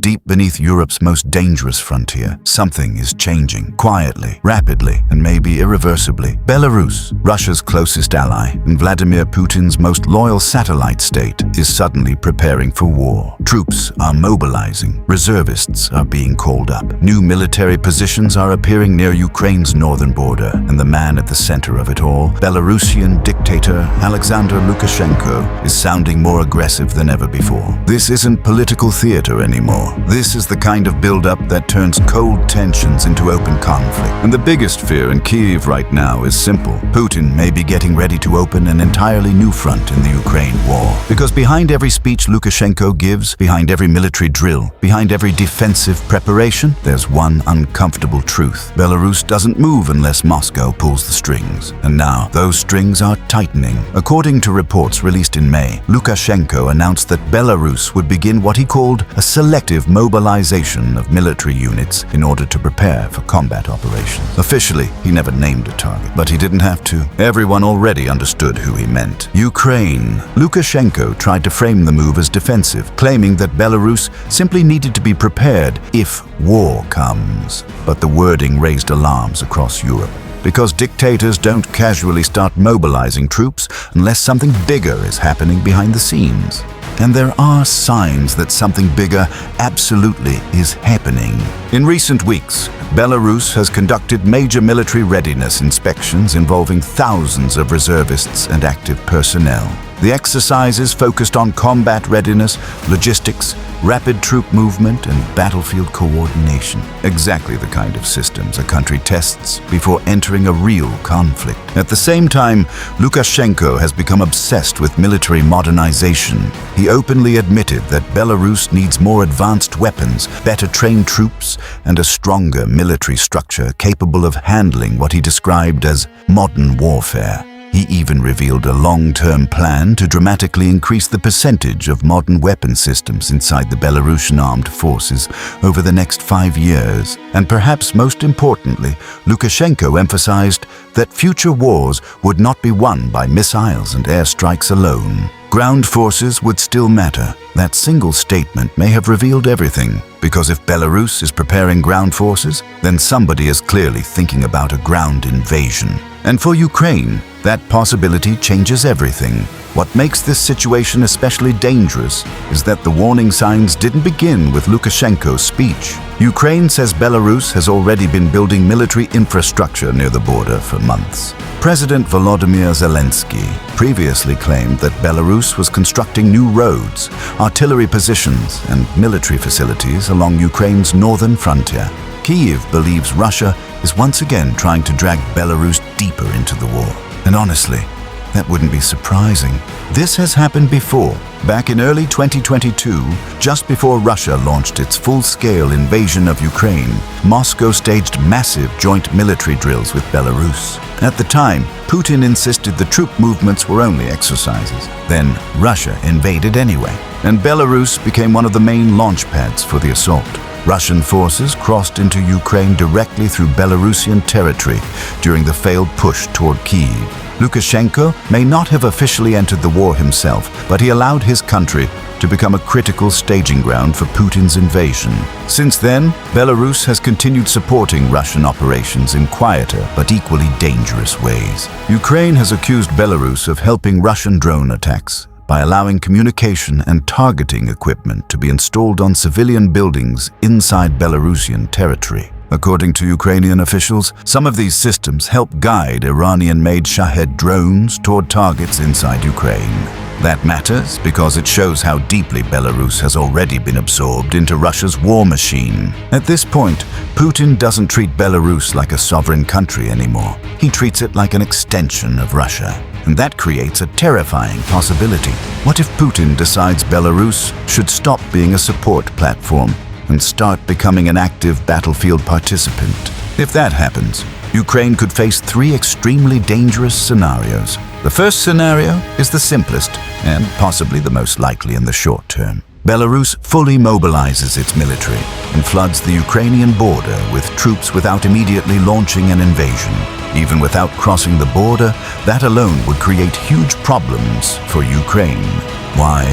Deep beneath Europe's most dangerous frontier, something is changing, quietly, rapidly, and maybe irreversibly. Belarus, Russia's closest ally, and Vladimir Putin's most loyal satellite state, is suddenly preparing for war. Troops are mobilizing, reservists are being called up, new military positions are appearing near Ukraine's northern border, and the man at the center of it all, Belarusian dictator Aleksandr Lukashenko, is sounding more aggressive than ever before. This isn't political theater anymore. This is the kind of build-up that turns cold tensions into open conflict. And the biggest fear in Kyiv right now is simple. Putin may be getting ready to open an entirely new front in the Ukraine war. Because behind every speech Lukashenko gives, behind every military drill, behind every defensive preparation, there's one uncomfortable truth. Belarus doesn't move unless Moscow pulls the strings. And now, those strings are tightening. According to reports released in May, Lukashenko announced that Belarus would begin what he called a selective mobilization of military units in order to prepare for combat operations. Officially, he never named a target, but he didn't have to. Everyone already understood who he meant. Ukraine. Lukashenko tried to frame the move as defensive, claiming that Belarus simply needed to be prepared if war comes. But the wording raised alarms across Europe. Because dictators don't casually start mobilizing troops unless something bigger is happening behind the scenes. And there are signs that something bigger absolutely is happening. In recent weeks, Belarus has conducted major military readiness inspections involving thousands of reservists and active personnel. The exercises focused on combat readiness, logistics, rapid troop movement, and battlefield coordination. Exactly the kind of systems a country tests before entering a real conflict. At the same time, Lukashenko has become obsessed with military modernization. He openly admitted that Belarus needs more advanced weapons, better trained troops, and a stronger military structure capable of handling what he described as modern warfare. He even revealed a long-term plan to dramatically increase the percentage of modern weapon systems inside the Belarusian armed forces over the next 5 years. And perhaps most importantly, Lukashenko emphasized that future wars would not be won by missiles and airstrikes alone. Ground forces would still matter. That single statement may have revealed everything, because if Belarus is preparing ground forces, then somebody is clearly thinking about a ground invasion. And for Ukraine, that possibility changes everything. What makes this situation especially dangerous is that the warning signs didn't begin with Lukashenko's speech. Ukraine says Belarus has already been building military infrastructure near the border for months. President Volodymyr Zelensky previously claimed that Belarus was constructing new roads, artillery positions, and military facilities along Ukraine's northern frontier. Kyiv believes Russia is once again trying to drag Belarus deeper into the war. And honestly, that wouldn't be surprising. This has happened before. Back in early 2022, just before Russia launched its full-scale invasion of Ukraine, Moscow staged massive joint military drills with Belarus. At the time, Putin insisted the troop movements were only exercises. Then Russia invaded anyway, and Belarus became one of the main launch pads for the assault. Russian forces crossed into Ukraine directly through Belarusian territory during the failed push toward Kyiv. Lukashenko may not have officially entered the war himself, but he allowed his country to become a critical staging ground for Putin's invasion. Since then, Belarus has continued supporting Russian operations in quieter but equally dangerous ways. Ukraine has accused Belarus of helping Russian drone attacks by allowing communication and targeting equipment to be installed on civilian buildings inside Belarusian territory. According to Ukrainian officials, some of these systems help guide Iranian-made Shahed drones toward targets inside Ukraine. That matters because it shows how deeply Belarus has already been absorbed into Russia's war machine. At this point, Putin doesn't treat Belarus like a sovereign country anymore. He treats it like an extension of Russia. And that creates a terrifying possibility. What if Putin decides Belarus should stop being a support platform and start becoming an active battlefield participant? If that happens, Ukraine could face 3 extremely dangerous scenarios. The first scenario is the simplest and possibly the most likely in the short term. Belarus fully mobilizes its military and floods the Ukrainian border with troops without immediately launching an invasion. Even without crossing the border, that alone would create huge problems for Ukraine. Why?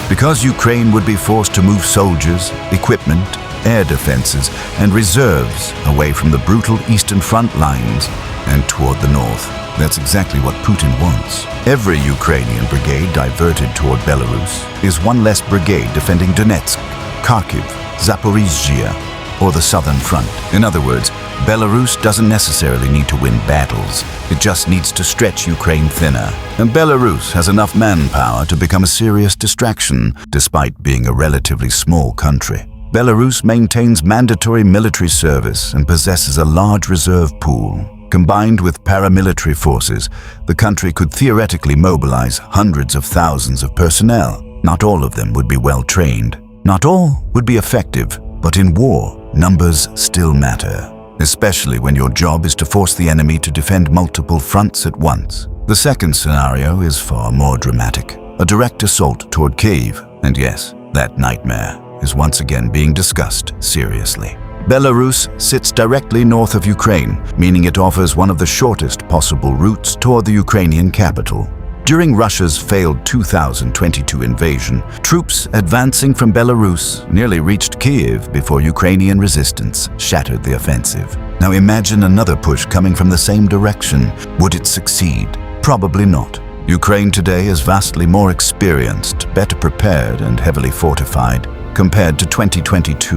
Because Ukraine would be forced to move soldiers, equipment, air defenses, and reserves away from the brutal Eastern Front lines and toward the north. That's exactly what Putin wants. Every Ukrainian brigade diverted toward Belarus is one less brigade defending Donetsk, Kharkiv, Zaporizhzhia, or the southern front. In other words, Belarus doesn't necessarily need to win battles. It just needs to stretch Ukraine thinner. And Belarus has enough manpower to become a serious distraction, despite being a relatively small country. Belarus maintains mandatory military service and possesses a large reserve pool. Combined with paramilitary forces, the country could theoretically mobilize hundreds of thousands of personnel. Not all of them would be well trained. Not all would be effective, but in war, numbers still matter, especially when your job is to force the enemy to defend multiple fronts at once. The second scenario is far more dramatic. A direct assault toward Kyiv, and yes, that nightmare is once again being discussed seriously. Belarus sits directly north of Ukraine, meaning it offers one of the shortest possible routes toward the Ukrainian capital. During Russia's failed 2022 invasion, troops advancing from Belarus nearly reached Kyiv before Ukrainian resistance shattered the offensive. Now imagine another push coming from the same direction. Would it succeed? Probably not. Ukraine today is vastly more experienced, better prepared, and heavily fortified compared to 2022.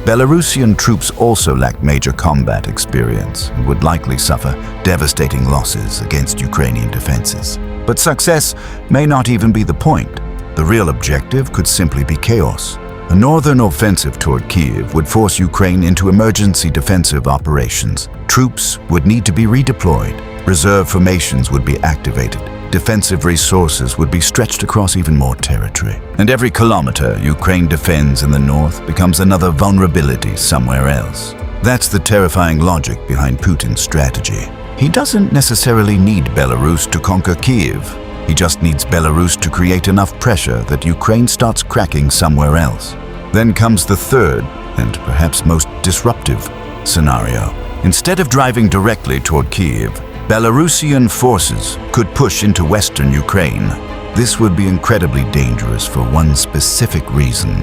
Belarusian troops also lack major combat experience and would likely suffer devastating losses against Ukrainian defenses. But success may not even be the point. The real objective could simply be chaos. A northern offensive toward Kyiv would force Ukraine into emergency defensive operations. Troops would need to be redeployed. Reserve formations would be activated. Defensive resources would be stretched across even more territory. And every kilometer Ukraine defends in the north becomes another vulnerability somewhere else. That's the terrifying logic behind Putin's strategy. He doesn't necessarily need Belarus to conquer Kyiv. He just needs Belarus to create enough pressure that Ukraine starts cracking somewhere else. Then comes the third, and perhaps most disruptive, scenario. Instead of driving directly toward Kyiv, Belarusian forces could push into western Ukraine. This would be incredibly dangerous for one specific reason: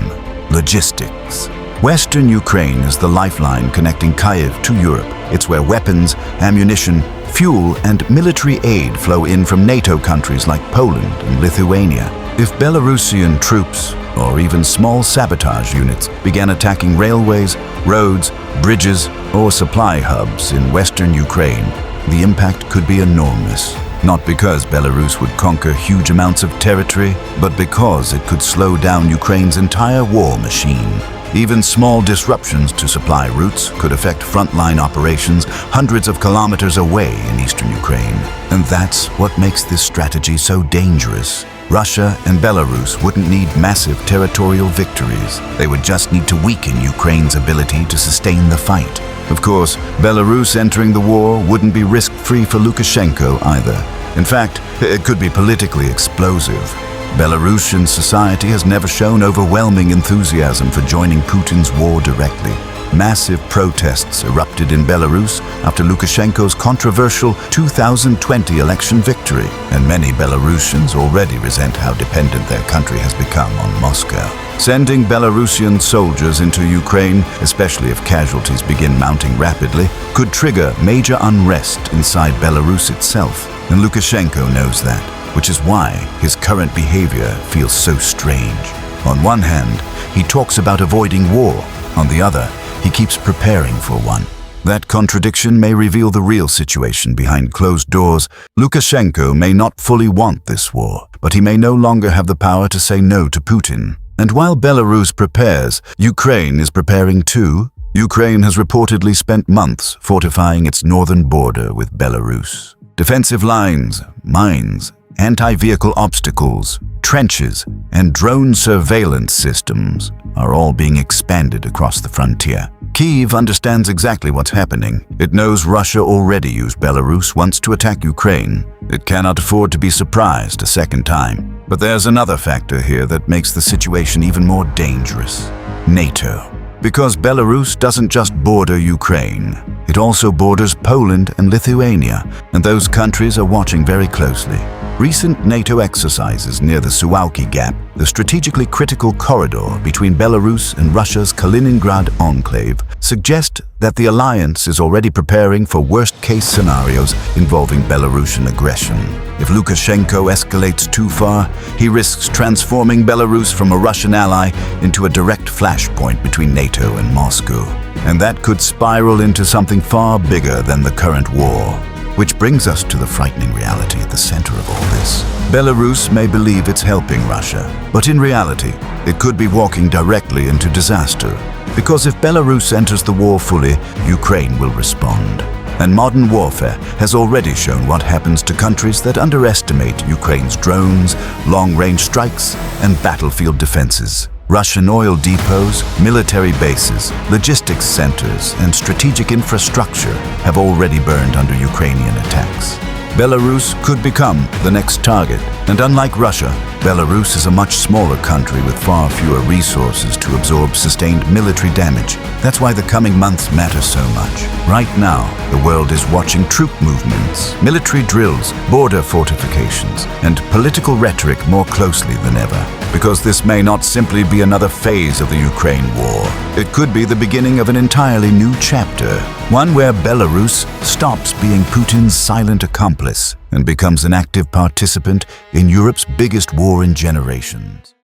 logistics. Western Ukraine is the lifeline connecting Kyiv to Europe. It's where weapons, ammunition, fuel, and military aid flow in from NATO countries like Poland and Lithuania. If Belarusian troops, or even small sabotage units, began attacking railways, roads, bridges, or supply hubs in western Ukraine, the impact could be enormous. Not because Belarus would conquer huge amounts of territory, but because it could slow down Ukraine's entire war machine. Even small disruptions to supply routes could affect frontline operations hundreds of kilometers away in eastern Ukraine. And that's what makes this strategy so dangerous. Russia and Belarus wouldn't need massive territorial victories. They would just need to weaken Ukraine's ability to sustain the fight. Of course, Belarus entering the war wouldn't be risk-free for Lukashenko either. In fact, it could be politically explosive. Belarusian society has never shown overwhelming enthusiasm for joining Putin's war directly. Massive protests erupted in Belarus after Lukashenko's controversial 2020 election victory, and many Belarusians already resent how dependent their country has become on Moscow. Sending Belarusian soldiers into Ukraine, especially if casualties begin mounting rapidly, could trigger major unrest inside Belarus itself, and Lukashenko knows that, which is why his current behavior feels so strange. On one hand, he talks about avoiding war. On the other, he keeps preparing for one. That contradiction may reveal the real situation behind closed doors. Lukashenko may not fully want this war, but he may no longer have the power to say no to Putin. And while Belarus prepares, Ukraine is preparing too. Ukraine has reportedly spent months fortifying its northern border with Belarus. Defensive lines, mines, anti-vehicle obstacles, trenches, and drone surveillance systems are all being expanded across the frontier. Kyiv understands exactly what's happening. It knows Russia already used Belarus once to attack Ukraine. It cannot afford to be surprised a second time. But there's another factor here that makes the situation even more dangerous: NATO. Because Belarus doesn't just border Ukraine, it also borders Poland and Lithuania, and those countries are watching very closely. Recent NATO exercises near the Suwałki Gap, the strategically critical corridor between Belarus and Russia's Kaliningrad enclave, suggest that the alliance is already preparing for worst-case scenarios involving Belarusian aggression. If Lukashenko escalates too far, he risks transforming Belarus from a Russian ally into a direct flashpoint between NATO and Moscow. And that could spiral into something far bigger than the current war. Which brings us to the frightening reality at the center of all this. Belarus may believe it's helping Russia, but in reality, it could be walking directly into disaster. Because if Belarus enters the war fully, Ukraine will respond. And modern warfare has already shown what happens to countries that underestimate Ukraine's drones, long-range strikes, and battlefield defenses. Russian oil depots, military bases, logistics centers, and strategic infrastructure have already burned under Ukrainian attacks. Belarus could become the next target, and unlike Russia, Belarus is a much smaller country with far fewer resources to absorb sustained military damage. That's why the coming months matter so much. Right now, the world is watching troop movements, military drills, border fortifications, and political rhetoric more closely than ever. Because this may not simply be another phase of the Ukraine war. It could be the beginning of an entirely new chapter, one where Belarus stops being Putin's silent accomplice and becomes an active participant in Europe's biggest war in generations.